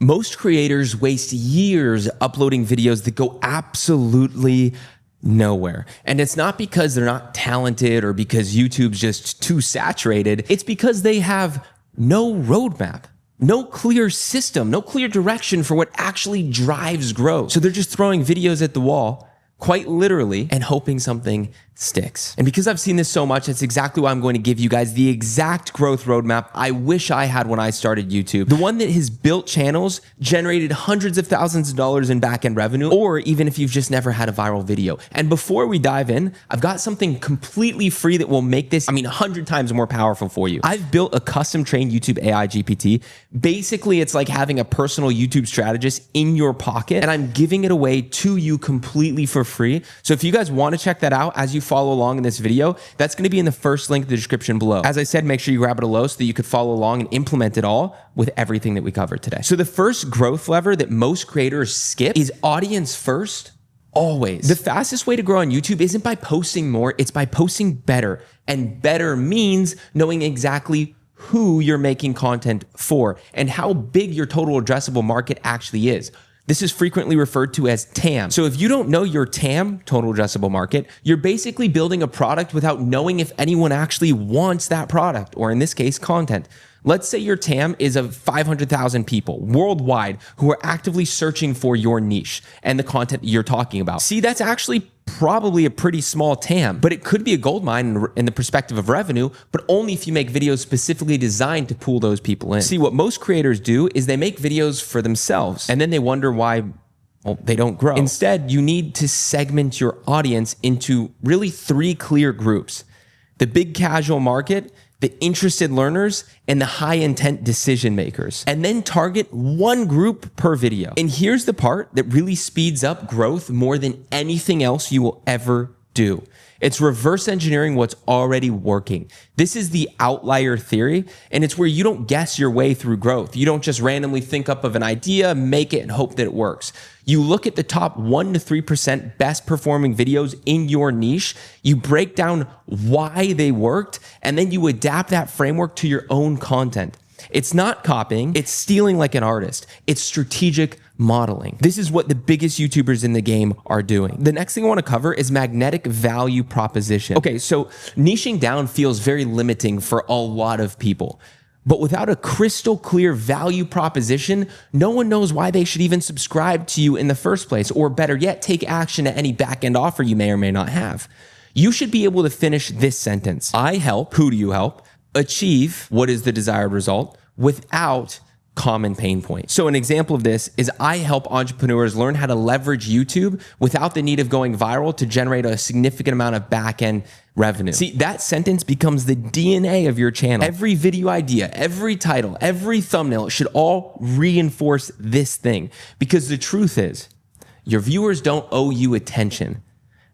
Most creators waste years uploading videos that go absolutely nowhere. And it's not because they're not talented or because YouTube's just too saturated. It's because they have no roadmap, no clear system, no clear direction for what actually drives growth. So they're just throwing videos at the wall, quite literally, and hoping something sticks. And because I've seen this so much, that's exactly why I'm going to give you guys the exact growth roadmap I wish I had when I started YouTube. The one that has built channels, generated hundreds of thousands of dollars in back-end revenue, or even if you've just never had a viral video. And before we dive in, I've got something completely free that will make this, 100 times more powerful for you. I've built a custom trained YouTube AI GPT. Basically, it's like having a personal YouTube strategist in your pocket, and I'm giving it away to you completely for free. So if you guys want to check that out as you follow along in this video, that's going to be in the first link in the description below. As I said, make sure you grab it below so that you could follow along and implement it all with everything that we covered today. So the first growth lever that most creators skip is audience first. Always. The fastest way to grow on YouTube isn't by posting more, it's by posting better. And better means knowing exactly who you're making content for and how big your total addressable market actually is. This is frequently referred to as TAM. So if you don't know your TAM, total addressable market, you're basically building a product without knowing if anyone actually wants that product, or in this case, content. Let's say your TAM is of 500,000 people worldwide who are actively searching for your niche and the content you're talking about. See, that's actually probably a pretty small TAM, but it could be a goldmine in the perspective of revenue, but only if you make videos specifically designed to pull those people in. See, what most creators do is they make videos for themselves, and then they wonder why they don't grow. Instead, you need to segment your audience into really 3 clear groups: the big casual market, the interested learners, and the high intent decision makers. And then target 1 group per video. And here's the part that really speeds up growth more than anything else you will ever do. It's reverse engineering what's already working. This is the outlier theory, and it's where you don't guess your way through growth. You don't just randomly think up of an idea, make it, and hope that it works. You look at the top 1 to 3% best performing videos in your niche, you break down why they worked, and then you adapt that framework to your own content. It's not copying, it's stealing like an artist. It's strategic modeling. This is what the biggest YouTubers in the game are doing. The next thing I want to cover is magnetic value proposition. Okay, so niching down feels very limiting for a lot of people. But without a crystal clear value proposition, no one knows why they should even subscribe to you in the first place, or better yet, take action at any back-end offer you may or may not have. You should be able to finish this sentence: I help, who do you help, achieve what is the desired result without common pain point. So an example of this is I help entrepreneurs learn how to leverage YouTube without the need of going viral to generate a significant amount of back-end revenue. See, that sentence becomes the DNA of your channel. Every video idea, every title, every thumbnail should all reinforce this thing, because the truth is, your viewers don't owe you attention.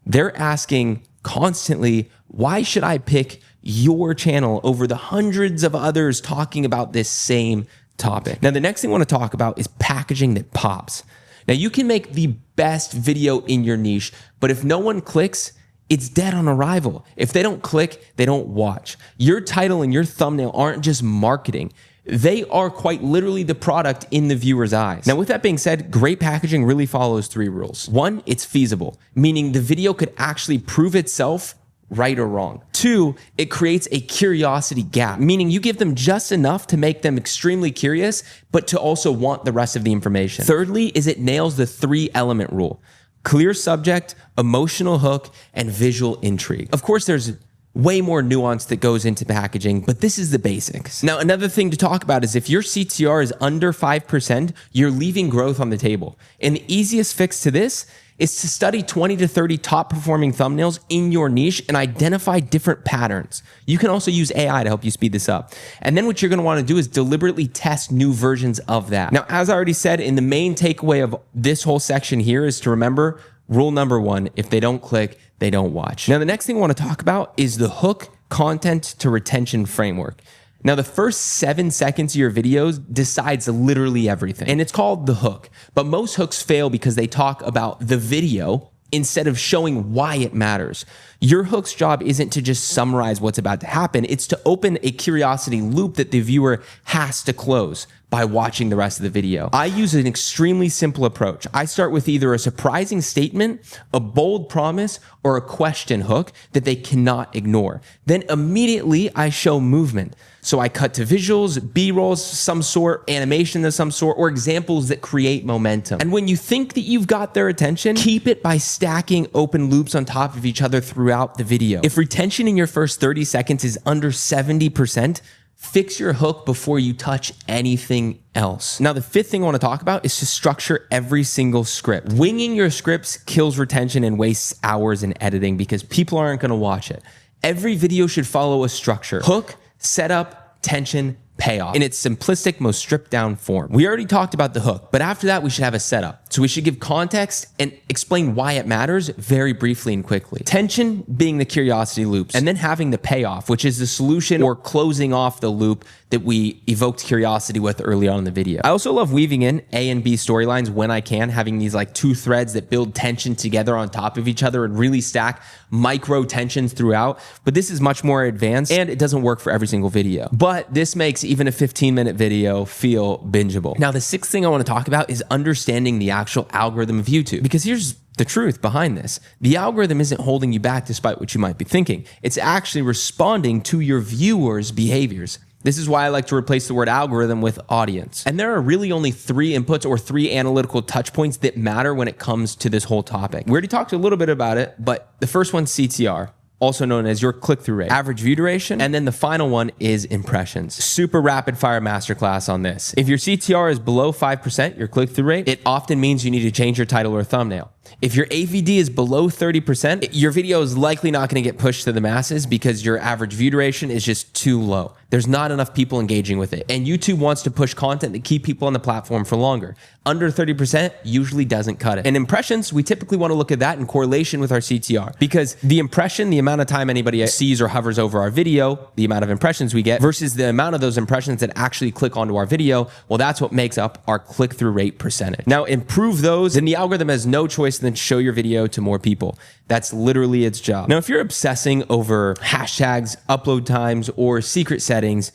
They're asking constantly, why should I pick your channel over the hundreds of others talking about this same topic? Now, the next thing I want to talk about is packaging that pops. Now, you can make the best video in your niche, but if no one clicks, it's dead on arrival. If they don't click, they don't watch. Your title and your thumbnail aren't just marketing. They are quite literally the product in the viewer's eyes. Now, with that being said, great packaging really follows 3 rules. 1, it's feasible, meaning the video could actually prove itself right or wrong. 2, it creates a curiosity gap, meaning you give them just enough to make them extremely curious, but to also want the rest of the information. Thirdly, is it nails the 3-element rule: clear subject, emotional hook, and visual intrigue. Of course, there's way more nuance that goes into packaging, but this is the basics. Now, another thing to talk about is if your CTR is under 5%, you're leaving growth on the table. And the easiest fix to this is to study 20 to 30 top performing thumbnails in your niche and identify different patterns. You can also use AI to help you speed this up. And then what you're gonna wanna do is deliberately test new versions of that. Now, as I already said, in the main takeaway of this whole section here is to remember rule number 1, if they don't click, they don't watch. Now, the next thing I wanna talk about is the hook content to retention framework. Now, the first 7 seconds of your videos decides literally everything, and it's called the hook. But most hooks fail because they talk about the video instead of showing why it matters. Your hook's job isn't to just summarize what's about to happen. It's to open a curiosity loop that the viewer has to close. by watching the rest of the video. I use an extremely simple approach. I start with either a surprising statement, a bold promise, or a question hook that they cannot ignore. Then immediately I show movement. So I cut to visuals, B-rolls, some sort, animation of some sort, or examples that create momentum. And when you think that you've got their attention, keep it by stacking open loops on top of each other throughout the video. If retention in your first 30 seconds is under 70%, fix your hook before you touch anything else. Now, the fifth thing I want to talk about is to structure every single script. Winging your scripts kills retention and wastes hours in editing because people aren't going to watch it. Every video should follow a structure: hook, setup, tension, payoff, in its simplistic, most stripped down form. We already talked about the hook, but after that, we should have a setup. So we should give context and explain why it matters very briefly and quickly. Tension being the curiosity loops, and then having the payoff, which is the solution or closing off the loop that we evoked curiosity with early on in the video. I also love weaving in A and B storylines when I can, having these like two threads that build tension together on top of each other and really stack micro tensions throughout. But this is much more advanced and it doesn't work for every single video. But this makes even a 15-minute video feel bingeable. Now, the sixth thing I want to talk about is understanding the actual algorithm of YouTube, because here's the truth behind this. The algorithm isn't holding you back despite what you might be thinking. It's actually responding to your viewers' behaviors. This is why I like to replace the word algorithm with audience. And there are really only three inputs or three analytical touch points that matter when it comes to this whole topic. We already talked a little bit about it, but the first one's CTR, also known as your click-through rate, average view duration, and then the final one is impressions. Super rapid fire masterclass on this. If your CTR is below 5%, your click-through rate, it often means you need to change your title or thumbnail. If your AVD is below 30%, your video is likely not going to get pushed to the masses because your average view duration is just too low. There's not enough people engaging with it. And YouTube wants to push content that keep people on the platform for longer. Under 30% usually doesn't cut it. And impressions, we typically want to look at that in correlation with our CTR, because the impression, the amount of time anybody sees or hovers over our video, the amount of impressions we get versus the amount of those impressions that actually click onto our video, well, that's what makes up our click-through rate percentage. Now, improve those, then the algorithm has no choice than to show your video to more people. That's literally its job. Now, if you're obsessing over hashtags, upload times, or secret settings,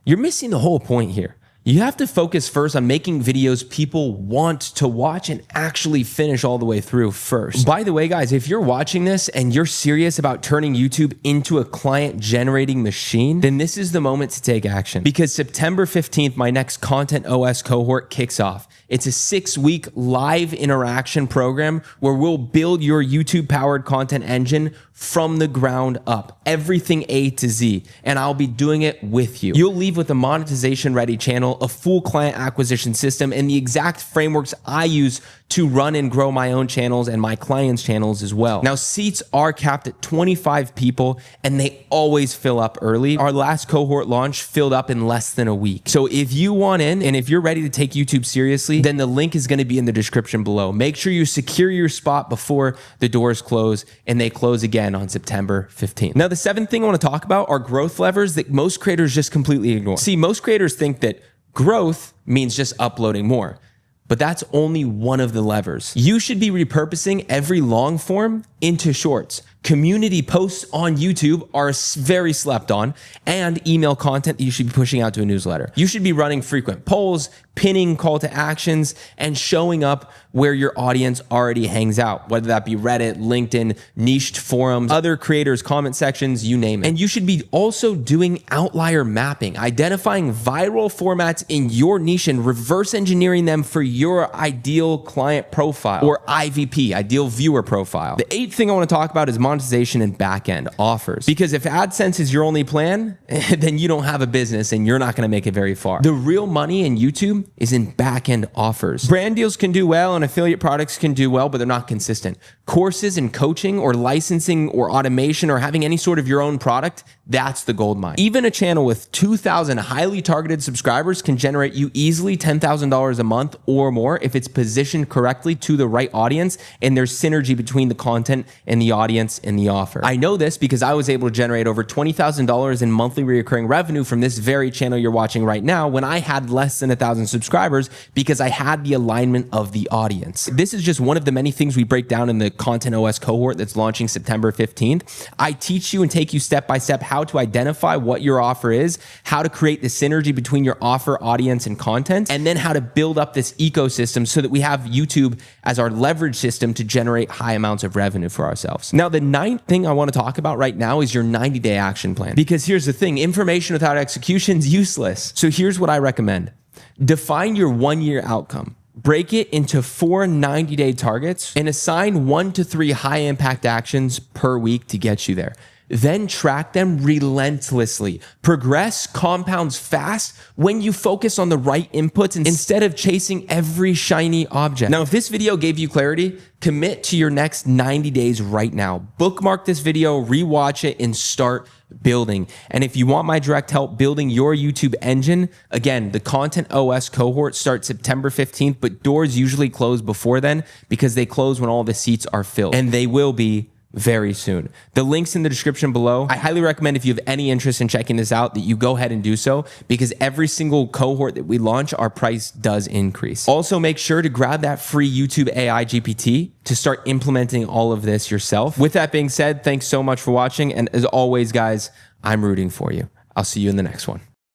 you're missing the whole point here. You have to focus first on making videos people want to watch and actually finish all the way through first. By the way, guys, if you're watching this and you're serious about turning YouTube into a client generating machine, then this is the moment to take action, because September 15th, my next Content OS cohort kicks off. It's a 6-week live interaction program where we'll build your YouTube powered content engine from the ground up, everything A to Z, and I'll be doing it with you. You'll leave with a monetization ready channel, a full client acquisition system, and the exact frameworks I use to run and grow my own channels and my clients' channels as well. Now, seats are capped at 25 people and they always fill up early. Our last cohort launch filled up in less than a week. So if you want in and if you're ready to take YouTube seriously, then the link is going to be in the description below. Make sure you secure your spot before the doors close, and they close again on September 15th. Now, the seventh thing I want to talk about are growth levers that most creators just completely ignore. See, most creators think that growth means just uploading more, but that's only one of the levers. You should be repurposing every long form into shorts. Community posts on YouTube are very slept on, and email content that you should be pushing out to a newsletter. You should be running frequent polls, pinning call to actions, and showing up where your audience already hangs out, whether that be Reddit, LinkedIn, niched forums, other creators' comment sections, you name it. And you should be also doing outlier mapping, identifying viral formats in your niche and reverse engineering them for your ideal client profile, or IVP, ideal viewer profile. The eighth thing I want to talk about is monetization and back-end offers. Because if AdSense is your only plan, then you don't have a business and you're not going to make it very far. The real money in YouTube is in back-end offers. Brand deals can do well and affiliate products can do well, but they're not consistent. Courses and coaching or licensing or automation or having any sort of your own product, that's the gold mine. Even a channel with 2,000 highly targeted subscribers can generate you easily $10,000 a month or more if it's positioned correctly to the right audience and there's synergy between the content and the audience and the offer. I know this because I was able to generate over $20,000 in monthly recurring revenue from this very channel you're watching right now when I had less than 1,000 subscribers, because I had the alignment of the audience. This is just one of the many things we break down in the Content OS cohort that's launching September 15th. I teach you and take you step by step how how to identify what your offer is, how to create the synergy between your offer, audience, and content, and then how to build up this ecosystem so that we have YouTube as our leverage system to generate high amounts of revenue for ourselves. Now, the ninth thing I want to talk about right now is your 90-day action plan. Because here's the thing, information without execution is useless. So here's what I recommend. Define your 1-year outcome. Break it into 4 90-day targets and assign 1 to 3 high-impact actions per week to get you there. Then track them relentlessly. Progress compounds fast when you focus on the right inputs instead of chasing every shiny object. Now, if this video gave you clarity, commit to your next 90 days right now. Bookmark this video, rewatch it, and start building. And if you want my direct help building your YouTube engine, again, the Content OS cohort starts September 15th, but doors usually close before then because they close when all the seats are filled. And they will be very soon. The link's in the description below. I highly recommend if you have any interest in checking this out that you go ahead and do so, because every single cohort that we launch, our price does increase. Also, make sure to grab that free YouTube AI GPT to start implementing all of this yourself. With that being said, thanks so much for watching. And as always, guys, I'm rooting for you. I'll see you in the next one.